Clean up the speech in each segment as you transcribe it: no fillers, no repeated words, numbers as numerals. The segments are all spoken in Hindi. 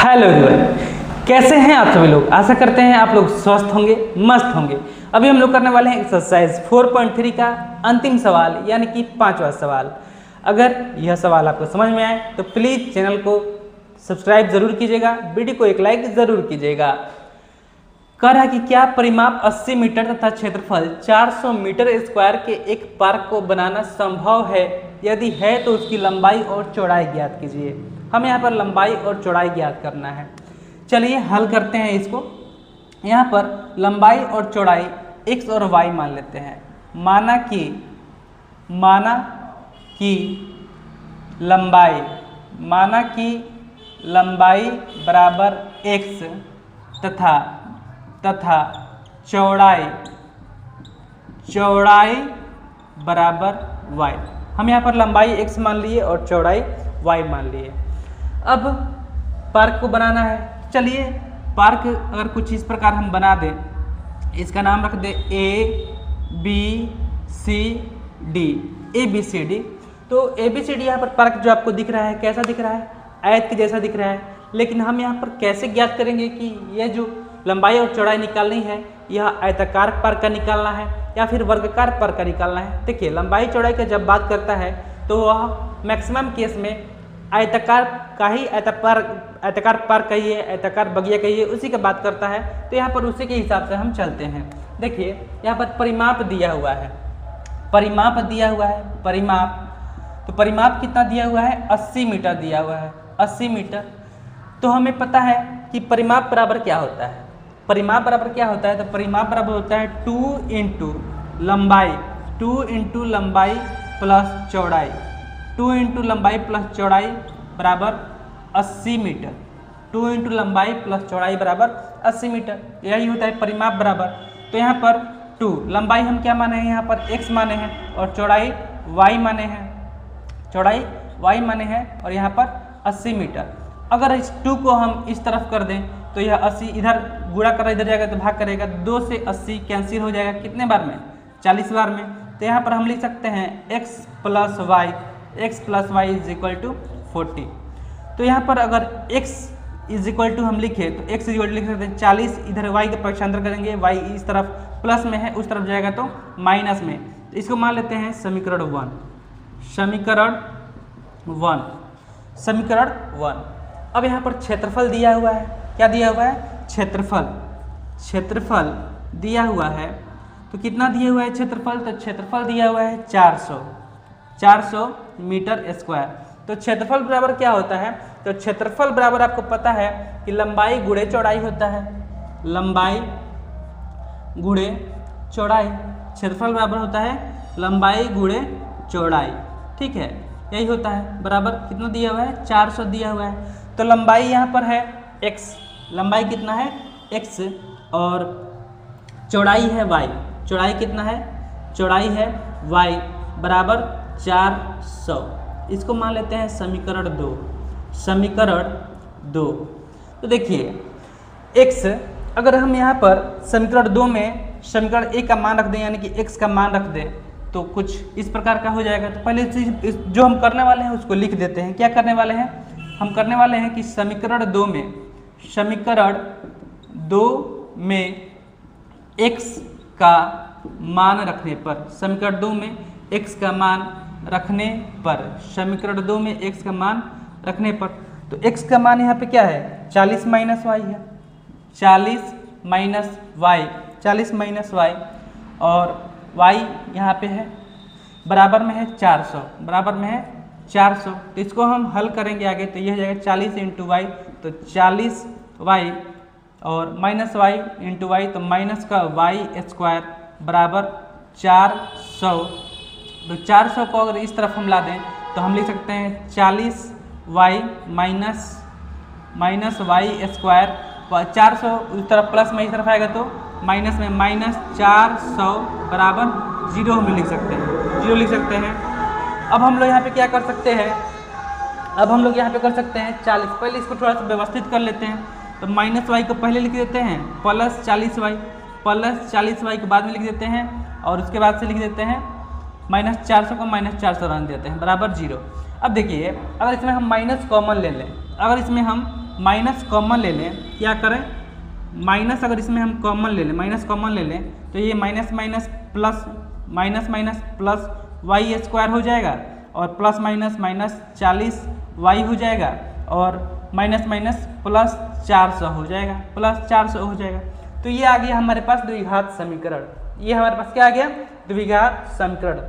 हेलो एवरीवन, कैसे हैं आप सभी लोग। आशा करते हैं आप लोग स्वस्थ होंगे, मस्त होंगे। अभी हम लोग करने वाले हैं एक्सरसाइज 4.3 का अंतिम सवाल यानी कि 5वां सवाल। अगर यह सवाल आपको समझ में आए तो प्लीज़ चैनल को सब्सक्राइब जरूर कीजिएगा, वीडियो को एक लाइक जरूर कीजिएगा। कह रहा है कि क्या परिमाप 80 मीटर तथा क्षेत्रफल 400 मीटर स्क्वायर के एक पार्क को बनाना संभव है? यदि है तो उसकी लंबाई और चौड़ाई ज्ञात कीजिए। हमें यहाँ पर लंबाई और चौड़ाई ज्ञात करना है। चलिए हल करते हैं इसको। यहाँ पर लंबाई और चौड़ाई x और y मान लेते हैं। माना कि लंबाई बराबर x तथा चौड़ाई बराबर y। हम यहाँ पर लंबाई x मान लिए और चौड़ाई y मान लिए। अब पार्क को बनाना है। चलिए पार्क अगर कुछ इस प्रकार हम बना दें, इसका नाम रख दें ABCD। तो ABCD यहाँ पर पार्क जो आपको दिख रहा है कैसा दिख रहा है? आयत के जैसा दिख रहा है। लेकिन हम यहाँ पर कैसे ज्ञात करेंगे कि यह जो लंबाई और चौड़ाई निकालनी है यह आयताकार पार्क का निकालना है या फिर वर्गाकार पार्क का निकालना है? देखिए लंबाई चौड़ाई का जब बात करता है तो वह मैक्सिमम केस में आयताकार का ही आयताकार पार्क कहिए, आयताकार बगिया कहिए, उसी का बात करता है। तो यहाँ पर उसी के हिसाब से हम चलते हैं। देखिए यहाँ पर परिमाप दिया हुआ है, तो परिमाप कितना दिया हुआ है? 80 मीटर दिया हुआ है, 80 मीटर। तो हमें पता है कि परिमाप बराबर क्या होता है। तो परिमाप बराबर होता है 2 इंटू लंबाई प्लस चौड़ाई। 2 इंटू लंबाई प्लस चौड़ाई बराबर 80 मीटर। 2 इंटू लंबाई प्लस चौड़ाई बराबर 80 मीटर, यही होता है परिमाप बराबर। तो यहाँ पर 2 लंबाई हम क्या माने हैं? यहाँ पर x माने हैं और चौड़ाई y माने हैं, और यहाँ पर 80 मीटर। अगर इस 2 को हम इस तरफ कर दें तो यह 80 इधर गुणा कर इधर जाएगा तो भाग करेगा, 2 से 80 कैंसिल हो जाएगा। कितने बार में? 40 बार में। तो यहाँ पर हम लिख सकते हैं x plus y is equal to 40। तो यहाँ पर अगर x इज इक्वल टू हम लिखे तो x इज इक्वल टू लिख सकते हैं 40, इधर y का पक्षांतर करेंगे, y इस तरफ प्लस में है, उस तरफ जाएगा तो माइनस में। तो इसको मान लेते हैं समीकरण 1। अब यहाँ पर क्षेत्रफल दिया हुआ है। क्या दिया हुआ है? क्षेत्रफल दिया हुआ है। तो कितना दिया हुआ है क्षेत्रफल? तो क्षेत्रफल दिया हुआ है 400 मीटर स्क्वायर। तो क्षेत्रफल बराबर क्या होता है? तो क्षेत्रफल बराबर आपको पता है कि लंबाई गुणे चौड़ाई होता है। क्षेत्रफल बराबर होता है लंबाई गुणे चौड़ाई। ठीक है, यही होता है। बराबर कितना दिया हुआ है? 400 दिया हुआ है। तो लंबाई यहाँ पर है x, लंबाई कितना है? x, और चौड़ाई है y। चौड़ाई कितना है? चौड़ाई है y बराबर 400। इसको मान लेते हैं समीकरण 2। तो देखिए x, अगर हम यहाँ पर समीकरण 2 में समीकरण 1 का मान रख दें यानी कि x का मान रख दें तो कुछ इस प्रकार का हो जाएगा। तो पहले जो हम करने वाले हैं उसको लिख देते हैं। क्या करने वाले हैं? हम करने वाले हैं कि समीकरण 2 में x का मान रखने पर, समीकरण 2 में x का मान रखने पर, तो x का मान यहाँ पे क्या है? 40 माइनस y है, 40 माइनस y, और y यहाँ पे है बराबर में है 400। तो इसको हम हल करेंगे आगे तो यह हो जाएगा 40 इंटू वाई, तो 40y और माइनस y इंटू वाई, तो माइनस का y स्क्वायर बराबर 400। तो 400 को अगर इस तरफ हम ला दें तो हम लिख सकते हैं 40y माइनस y स्क्वायर, 400 उस तरफ प्लस में इस तरफ आएगा तो माइनस में माइनस 400 बराबर 0 हम लिख सकते हैं। अब हम लोग यहाँ पे क्या कर सकते हैं? 40। पहले इसको थोड़ा सा व्यवस्थित कर लेते हैं। तो माइनस y को पहले लिख देते हैं, प्लस 40y के बाद में लिख देते हैं, और उसके बाद से लिख देते हैं -400 को -400 रन देते हैं बराबर 0। अब देखिए अगर इसमें हम माइनस कॉमन ले लें, अगर इसमें हम माइनस कॉमन ले लें, क्या करें माइनस अगर इसमें हम कॉमन ले लें, माइनस कॉमन ले लें तो ये minus minus plus minus minus plus Y square हो जाएगा और प्लस माइनस माइनस 40 वाई हो जाएगा और माइनस माइनस प्लस 400 हो जाएगा, प्लस 400 हो जाएगा। तो ये आ गया हमारे पास द्विघात समीकरण। ये हमारे पास क्या आ गया द्विघात समीकरण।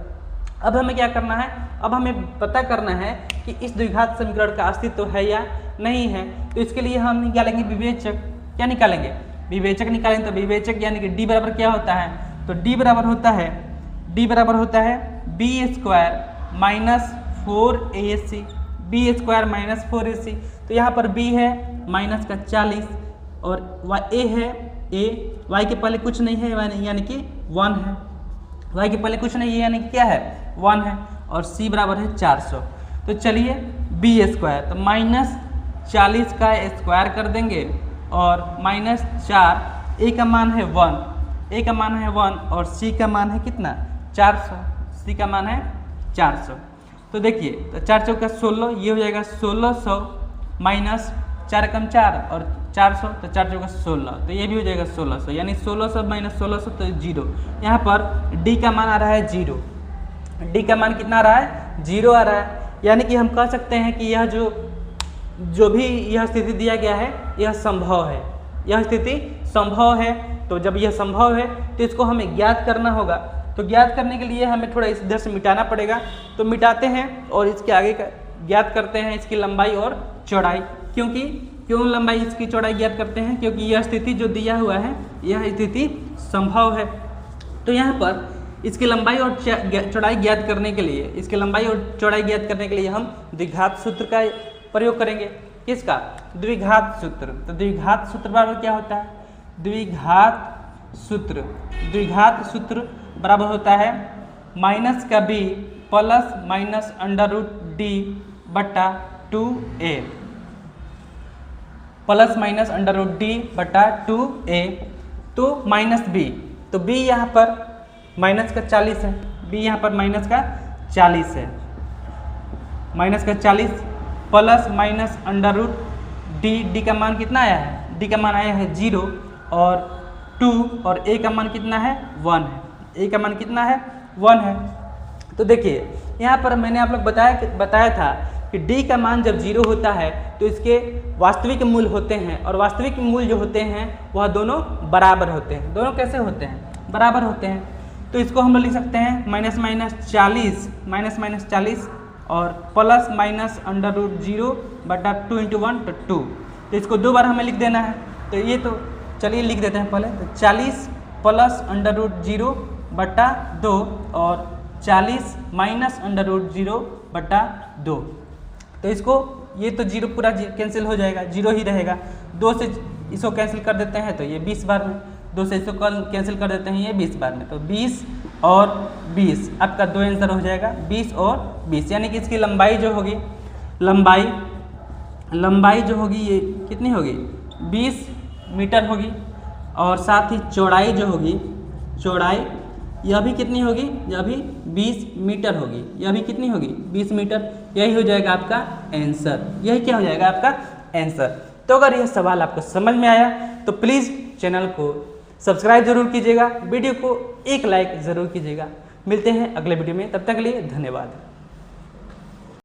अब हमें क्या करना है, अब हमें पता करना है कि इस द्विघात समीकरण का अस्तित्व है या नहीं है। तो इसके लिए हम निकालेंगे विवेचक। क्या निकालेंगे विवेचक निकालेंगे। तो विवेचक यानी कि डी बराबर क्या होता है, तो डी बराबर होता है B square minus 4ac, B square minus 4ac। तो यहाँ पर b है माइनस का 40 और a है a, y के पहले कुछ नहीं है यानी कि 1 है, y के पहले कुछ नहीं है यानी कि क्या है 1 है और c बराबर है 400। तो चलिए b स्क्वायर तो माइनस 40 का स्क्वायर कर देंगे और माइनस 4, a का मान है 1 और c का मान है कितना 400, c का मान है 400। तो देखिए तो 4 चौका 16, ये हो जाएगा 1600 माइनस 4 कम 4 और 400, तो 4 चौका 16, तो ये भी हो जाएगा 1600 यानी 1600 माइनस 1600 तो 0। यहाँ पर d का मान आ रहा है 0, d का मान कितना आ रहा है 0 आ रहा है। यानी कि हम कह सकते हैं कि यह जो भी यह स्थिति दिया गया है यह संभव है, यह स्थिति संभव है। तो जब यह संभव है तो इसको हमें ज्ञात करना होगा। तो ज्ञात करने के लिए हमें थोड़ा इधर से मिटाना पड़ेगा। तो मिटाते हैं और इसके आगे का ज्ञात करते हैं इसकी लंबाई और चौड़ाई। क्यों लंबाई इसकी चौड़ाई ज्ञात करते हैं, क्योंकि यह स्थिति जो दिया हुआ है यह स्थिति संभव है। तो यहाँ पर इसकी लंबाई और चौड़ाई ज्ञात करने के लिए हम द्विघात सूत्र का प्रयोग करेंगे। किसका द्विघात सूत्र। तो द्विघात सूत्र बराबर क्या होता है, द्विघात सूत्र बराबर होता है माइनस का b plus minus under root d बटा 2a, plus minus under root d बटा 2a। तो माइनस b, तो b यहाँ पर माइनस का 40 है, b यहाँ पर माइनस का 40 है, माइनस का 40 plus minus under root d का मान कितना आया है, d का मान आया है 0 और 2 और a का मान कितना है 1 है, a का मान कितना है 1 है। तो देखिए यहाँ पर मैंने आप लोग बताया था कि d का मान जब 0 होता है तो इसके वास्तविक मूल होते हैं और वास्तविक मूल जो होते हैं वह दोनों बराबर होते हैं। दोनों कैसे होते हैं, बराबर होते हैं। तो इसको हम लोग लिख सकते हैं माइनस माइनस 40 और प्लस माइनस अंडर रूट 0 बटा 2 इंटू 1 तो 2। तो इसको 2 बार हमें लिख देना है। तो ये तो चलिए लिख देते हैं पहले। तो 40 प्लस अंडर रूट 0 बटा 2 और 40 माइनस अंडर रूट 0 बटा 2। तो इसको ये तो 0 पूरा कैंसिल हो जाएगा, 0 ही रहेगा। 2 से इसको कैंसिल कर देते हैं तो ये 20 बार में, 2 से इसको कैंसिल कर देते हैं ये 20 बार में। तो 20 और 20 आपका 2 आंसर हो जाएगा, 20 और 20। यानी कि इसकी लंबाई जो होगी, लंबाई जो होगी ये कितनी होगी 20 मीटर होगी और साथ ही चौड़ाई जो होगी, चौड़ाई यह भी कितनी होगी, यह भी 20 मीटर होगी, यह भी कितनी होगी 20 मीटर। यही हो जाएगा आपका आंसर, यही क्या हो जाएगा आपका आंसर। तो अगर यह सवाल आपको समझ में आया तो प्लीज़ चैनल को सब्सक्राइब जरूर कीजिएगा, वीडियो को एक लाइक ज़रूर कीजिएगा। मिलते हैं अगले वीडियो में, तब तक के लिए धन्यवाद।